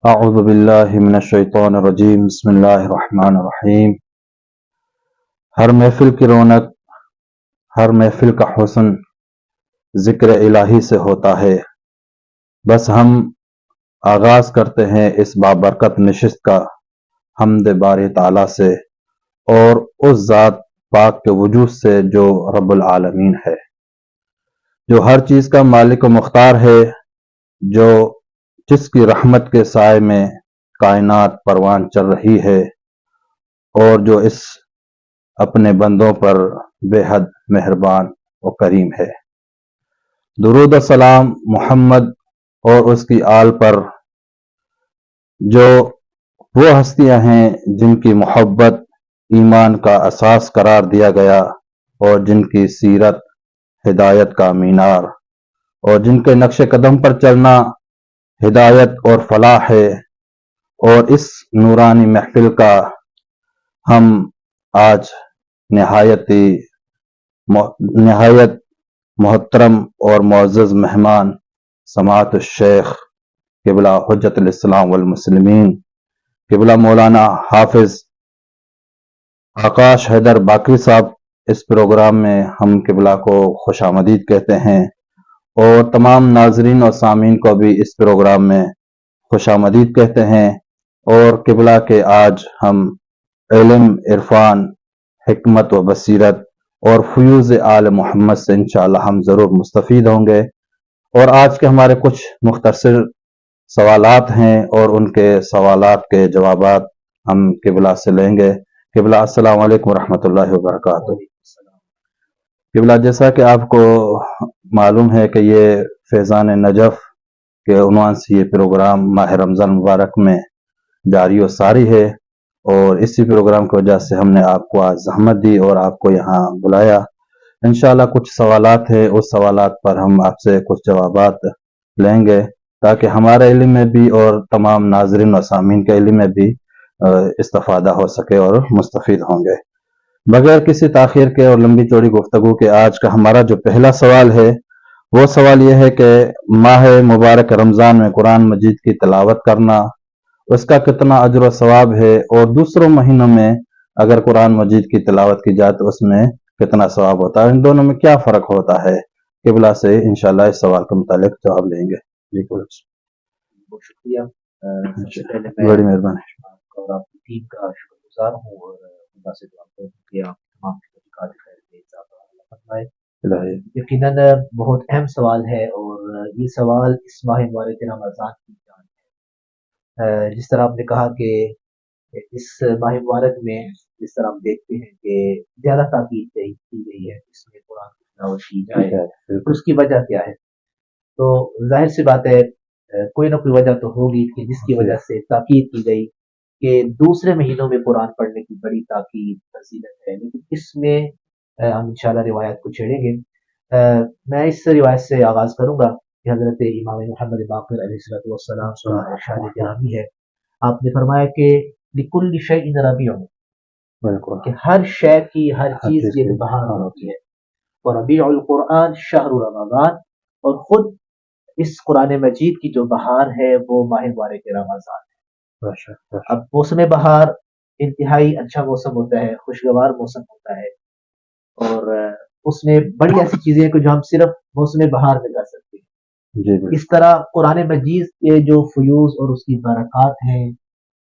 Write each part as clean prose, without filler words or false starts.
اعوذ باللہ من الشیطان الرجیم بسم اللہ الرحمن الرحیم۔ ہر محفل کی رونق، ہر محفل کا حسن ذکر الہی سے ہوتا ہے۔ بس ہم آغاز کرتے ہیں اس بابرکت نشست کا حمد باری تعالیٰ سے اور اس ذات پاک کے وجود سے جو رب العالمین ہے، جو ہر چیز کا مالک و مختار ہے، جو جس کی رحمت کے سائے میں کائنات پروان چل رہی ہے اور جو اس اپنے بندوں پر بے حد مہربان و کریم ہے۔ درود و سلام محمد اور اس کی آل پر، جو وہ ہستیاں ہیں جن کی محبت ایمان کا اساس قرار دیا گیا اور جن کی سیرت ہدایت کا مینار اور جن کے نقش قدم پر چلنا ہدایت اور فلاح ہے۔ اور اس نورانی محفل کا ہم آج نہایت محترم اور معزز مہمان سماعت الشیخ قبلہ حجت الاسلام والمسلمین قبلہ مولانا حافظ آکاش حیدر باقری صاحب، اس پروگرام میں ہم قبلہ کو خوش آمدید کہتے ہیں اور تمام ناظرین اور سامعین کو بھی اس پروگرام میں خوش آمدید کہتے ہیں۔ اور قبلہ کے آج ہم علم، عرفان، حکمت و بصیرت اور فیوز آل محمد سے انشاءاللہ ہم ضرور مستفید ہوں گے۔ اور آج کے ہمارے کچھ مختصر سوالات ہیں اور ان کے سوالات کے جوابات ہم قبلہ سے لیں گے۔ قبلہ السلام علیکم ورحمۃ اللہ وبرکاتہ۔ قبلہ، جیسا کہ آپ کو معلوم ہے کہ یہ فیضان نجف کے عنوان سے یہ پروگرام ماہ رمضان مبارک میں جاری و ساری ہے، اور اسی پروگرام کی وجہ سے ہم نے آپ کو آج زحمت دی اور آپ کو یہاں بلایا۔ انشاءاللہ کچھ سوالات ہیں، اس سوالات پر ہم آپ سے کچھ جوابات لیں گے تاکہ ہمارے علم میں بھی اور تمام ناظرین و سامعین کے علم میں بھی استفادہ ہو سکے اور مستفید ہوں گے۔ بغیر کسی تاخیر کے اور لمبی چوڑی گفتگو کے آج کا ہمارا جو پہلا سوال ہے وہ سوال یہ ہے کہ ماہ مبارک رمضان میں قرآن مجید کی تلاوت کرنا، اس کا کتنا اجر و ثواب ہے، اور دوسروں مہینوں میں اگر قرآن مجید کی تلاوت کی جائے تو اس میں کتنا ثواب ہوتا ہے، ان دونوں میں کیا فرق ہوتا ہے؟ قبلہ سے انشاءاللہ اس سوال کے متعلق جواب لیں گے۔ جی بہت شکریہ، بڑی مہربانی۔ اور آپ کی ٹیم کا شکر گزار ہوں، اور اللہ سے دعا کروں کہ آپ تمام خیر میں اضافہ فرمائے۔ یقیناً بہت اہم سوال ہے، اور یہ سوال اس ماہ مبارک رمضان کی جان ہے۔ جس طرح آپ نے کہا کہ اس ماہ مبارک میں جس طرح ہم دیکھتے ہیں کہ زیادہ تاکید کی گئی ہے اس میں قرآن کی تلاوت کی جائے، اور اس کی وجہ کیا ہے؟ تو ظاہر سی بات ہے کوئی نہ کوئی وجہ تو ہوگی کہ جس کی وجہ سے تاکید کی گئی کہ دوسرے مہینوں میں قرآن پڑھنے کی بڑی تاکید فضیلت ہے، لیکن اس میں ہم انشاءاللہ روایت کو چھیڑیں گے۔ میں اس روایت سے آغاز کروں گا کہ حضرت امام محمد باقر علیہ السلام کا ارشاد گرامی ہے، آپ نے فرمایا کہ لکل شیء ربیع، کہ ہر شے کی، ہر چیز کی ایک بہار ہوتی ہے، اور ربیع القرآن شہر رمضان، اور خود اس قرآن مجید کی جو بہار ہے وہ ماہ مبارک رمضان ہے۔ اب موسم بہار انتہائی اچھا موسم ہوتا ہے، خوشگوار موسم ہوتا ہے، اور اس میں بڑی ایسی چیزیں ہیں کہ جو ہم صرف موسم بہار میں کر سکتے ہیں۔ اس طرح قرآن مجید کے جو فیوز اور اس کی برکات ہیں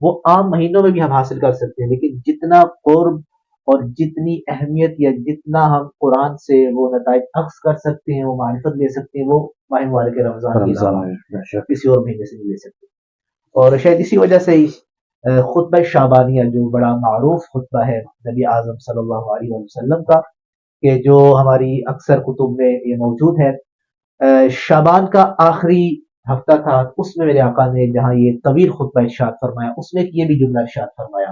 وہ عام مہینوں میں بھی ہم حاصل کر سکتے ہیں، لیکن جتنا قرب اور جتنی اہمیت یا جتنا ہم قرآن سے وہ نتائج اخذ کر سکتے ہیں، وہ معرفت لے سکتے ہیں، وہ ماہ مبارک رمضان کے علاوہ کسی اور مہینے سے نہیں لے سکتے۔ اور شاید اسی وجہ سے خطبہ شعبانیہ جو بڑا معروف خطبہ ہے نبی اعظم صلی اللہ علیہ وسلم کا، کہ جو ہماری اکثر کتب میں یہ موجود ہے، شعبان کا آخری ہفتہ تھا، اس میں میرے آقا نے جہاں یہ طویل خطبہ ارشاد فرمایا اس میں یہ بھی جملہ ارشاد فرمایا،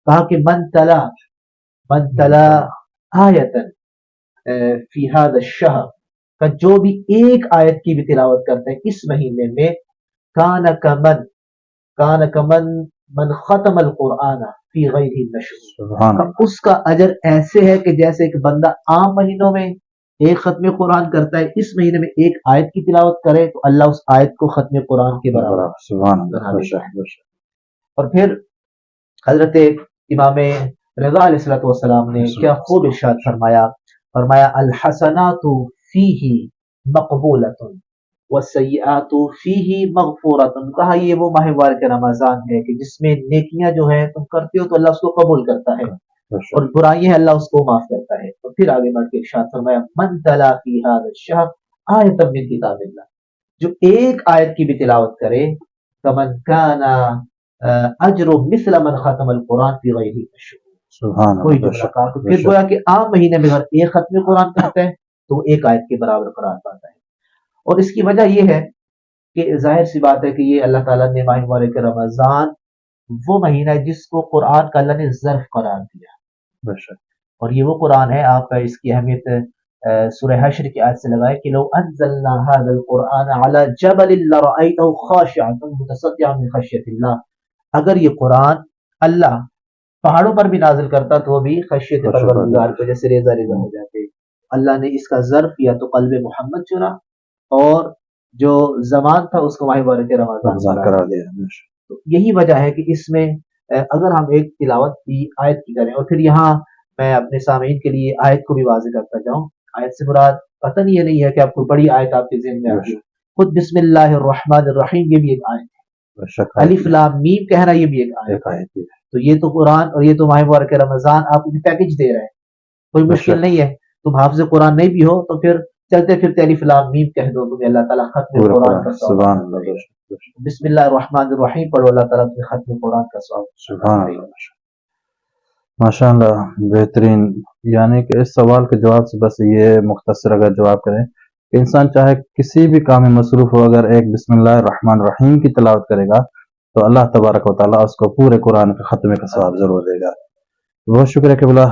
کہا کہ من تلا آیتن فی ھذا الشہر، کا جو بھی ایک آیت کی بھی تلاوت کرتا ہے اس مہینے میں، کان کمن من ختم القرآن فی غیر النشر، اس کا اجر ایسے ہے کہ جیسے ایک بندہ عام مہینوں میں ایک ختم قرآن کرتا ہے، اس مہینے میں ایک آیت کی تلاوت کرے تو اللہ اس آیت کو ختم قرآن کے برابر سبحان بنا اللہ، دیتا ہے۔ اور پھر حضرت امام رضا علیہ السلام نے کیا خوب ارشاد فرمایا، فرمایا الحسنات فیہ مقبولۃ والسیئات فیہ مغفورۃ، کہا یہ وہ ماہ مبارک رمضان ہے کہ جس میں نیکیاں جو ہیں تم کرتے ہو تو اللہ اس کو قبول کرتا ہے، اور برائیاں ہیں اللہ اس کو معاف کرتا ہے۔ اور پھر آگے بڑھ کے ارشاد فرمایا من تلا فی ھذا الشہر آیۃ من کتاب اللہ، جو ایک آیت کی بھی تلاوت کرے کمن کان اجر مثل من ختم القرآن فی غیرہ الشہور، کوئی جملہ کہا تو پھر گویا کہ عام مہینے میں اگر ایک ختم قرآن کرتے ہیں تو وہ ایک آیت کے برابر قرار پاتا ہے۔ اور اس کی وجہ یہ ہے کہ ظاہر سی بات ہے کہ یہ اللہ تعالیٰ نے ماہ مبارک رمضان وہ مہینہ ہے جس کو قرآن کا اللہ نے ظرف قرار دیا، اور یہ وہ قرآن ہے، آپ اس کی اہمیت سورہ حشر کی آیت سے لگائے کہ لو انزلنا هذا القرآن على جبل لرأيته خاشعا متصدعا من خشیۃ اللہ، اگر یہ قرآن اللہ پہاڑوں پر بھی نازل کرتا تو وہ بھی خشیت پروردگار کی وجہ سے ریزہ ریزہ ہو جاتے۔ اللہ نے اس کا ظرف یا تو قلب محمد چنا اور جو زمان تھا اس کو ماہ مبارک رمضان کرا دیا۔ تو یہی وجہ ہے کہ اس میں اگر ہم ایک تلاوت کی آیت کی کریں، اور پھر یہاں میں اپنے سامعین کے لیے آیت کو بھی واضح کرتا جاؤں، آیت سے مراد قطعاً یہ نہیں ہے کہ آپ کو بڑی آیت آپ کے ذہن میں آتی ہے، خود بسم اللہ الرحمن الرحیم یہ بھی ایک آیت ہے، الف لام میم کہنا یہ بھی ایک آیت ہے۔ تو یہ تو قرآن اور یہ تو ماہ مبارک رمضان آپ کو پیکج دے رہے ہیں، کوئی مشکل نہیں ہے، تم حافظ قرآن نہیں بھی ہو تو پھر چلتے پھرتے الف لام میم کہہ دو، تمہیں اللہ تعالیٰ ختم قرآن کا ثواب، بسم اللہ الرحمن الرحیم پڑھو اللہ تعالیٰ تمہیں ختم قرآن کا ثواب۔ سبحان اللہ، ماشاء اللہ، بہترین۔ یعنی کہ اس سوال کے جواب سے بس یہ مختصر اگر جواب کریں کہ انسان چاہے کسی بھی کام میں مصروف ہو، اگر ایک بسم اللہ الرحمن الرحیم کی تلاوت کرے گا تو اللہ تبارک و تعالیٰ اس کو پورے قرآن کے ختمے کا ثواب ضرور دے گا۔ بہت شکریہ قبلہ۔